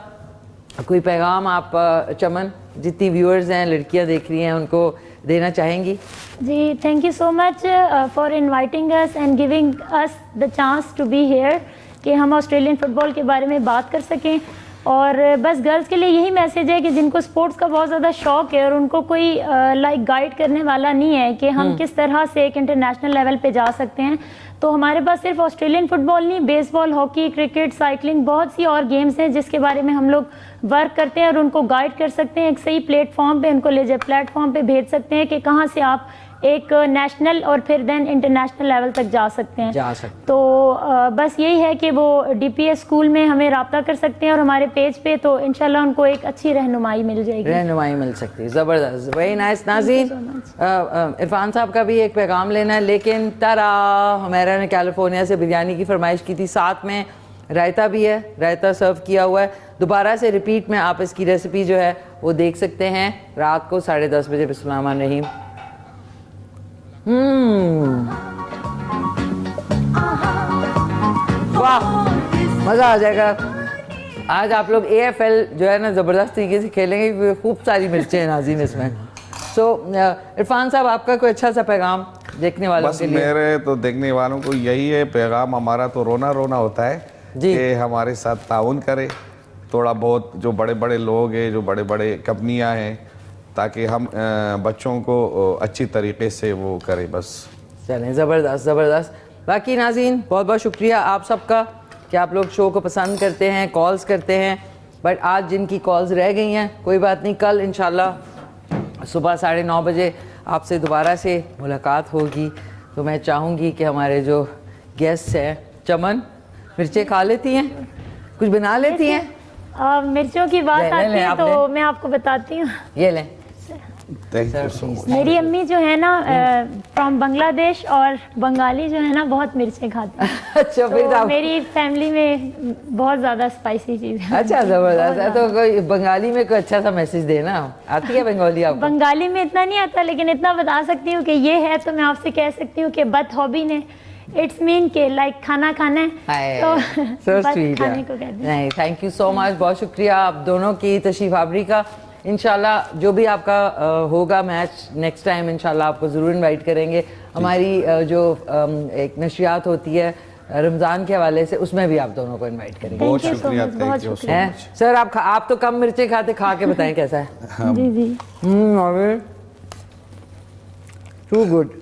کوئی پیغام آپ چمن, جتنی ویورز ہیں, لڑکیاں دیکھ رہی ہیں, ان کو دینا چاہیں گی؟ جی, thank you so much for inviting us and giving us the chance to be here, کہ ہم آسٹریلین فٹ بال کے بارے میں بات کر سکیں. اور بس گرلز کے لیے یہی میسیج ہے کہ جن کو سپورٹس کا بہت زیادہ شوق ہے اور ان کو کوئی لائک گائیڈ کرنے والا نہیں ہے کہ ہم کس طرح سے ایک انٹرنیشنل لیول پہ جا سکتے ہیں, تو ہمارے پاس صرف آسٹریلین فٹ بال نہیں, بیس بال, ہاکی, کرکٹ, سائیکلنگ, بہت سی اور گیمز ہیں جس کے بارے میں ہم لوگ ورک کرتے ہیں اور ان کو گائیڈ کر سکتے ہیں. ایک صحیح پلیٹ فارم پہ ان کو لے جائے, پلیٹ فارم پہ بھیج سکتے ہیں کہ کہاں سے آپ ایک نیشنل اور پھر دین انٹرنیشنل لیول تک جا سکتے ہیں. تو بس یہی ہے کہ وہ DPS اسکول میں ہمیں رابطہ کر سکتے ہیں اور ہمارے پیج پہ, تو انشاءاللہ ان کو ایک اچھی رہنمائی مل جائے گی. رہنمائی مل سکتی ہے. زبردست, ویری نائس. ناظرین, عرفان صاحب کا بھی ایک پیغام لینا ہے, لیکن ترا ہمیرا نے کیلیفورنیا سے بریانی کی فرمائش کی تھی, ساتھ میں رائتا بھی ہے, رائتا سرو کیا ہوا ہے. دوبارہ سے ریپیٹ میں آپ اس کی ریسیپی جو ہے وہ دیکھ سکتے ہیں رات کو 10:30 بجے. بسم اللہ الرحمن الرحیم. واہ, مزہ آ جائے گا. آج آپ لوگ AFL جو ہے نا زبردست طریقے سے کھیلیں گے, کیونکہ خوب ساری مرچیں ہیں ناظرین اس میں. سو عرفان صاحب, آپ کا کوئی اچھا سا پیغام دیکھنے والوں کے لیے؟ میرے تو دیکھنے والوں کو یہی ہے پیغام, ہمارا تو رونا ہوتا ہے کہ ہمارے ساتھ تعاون کرے تھوڑا بہت, جو بڑے بڑے لوگ ہیں, جو بڑے بڑے کمپنیاں ہیں, تاکہ ہم بچوں کو اچھی طریقے سے وہ کریں. بس چلیں, زبردست. باقی ناظرین, بہت بہت شکریہ آپ سب کا کہ آپ لوگ شو کو پسند کرتے ہیں, کالز کرتے ہیں, بٹ آج جن کی کالز رہ گئی ہیں کوئی بات نہیں, کل انشاءاللہ صبح 9:30 بجے آپ سے دوبارہ سے ملاقات ہوگی. تو میں چاہوں گی کہ ہمارے جو گیسٹ ہیں, چمن مرچیں کھا لیتی ہیں, کچھ بنا لیتی ہیں؟ مرچوں کی بات آتی ہے تو میں آپ کو بتاتی ہوں. یہ لیں. میری امی جو ہے نا فرام بنگلہ دیش, اور بنگالی جو ہے نا بہت مرچیں کھاتے ہیں. اچھا, پھر میری فیملی میں بہت زیادہ اسپائسی چیز ہے. اچھا, زبردست ہے. تو کوئی بنگالی میں کوئی اچھا سا میسج دینا. آتی ہے بنگالی آپ کو؟ بنگالی میں اتنا نہیں آتا, لیکن اتنا بتا سکتی ہوں کہ یہ ہے, تو میں آپ سے کہہ سکتی ہوں کہ بد ہابی نے اٹس مین کہ لائک کھانا کھانا ہے, تو کھانے کو کہتے ہیں. نہیں, تھینک یو سو مچ, بہت شکریہ آپ دونوں کی تشریف آوری کا. انشاءاللہ جو بھی آپ کا ہوگا میچ نیکسٹ ٹائم انشاءاللہ آپ کو ضرور انوائٹ کریں گے. ہماری جو ایک نشریات ہوتی ہے رمضان کے حوالے سے, اس میں بھی آپ دونوں کو انوائٹ کریں گے. بہت شکریہ, تھینک یو سو مچ. سر آپ تو کم مرچیں کھاتے, کھا کے بتائیں کیسا ہے. جی جی, ٹو گڈ.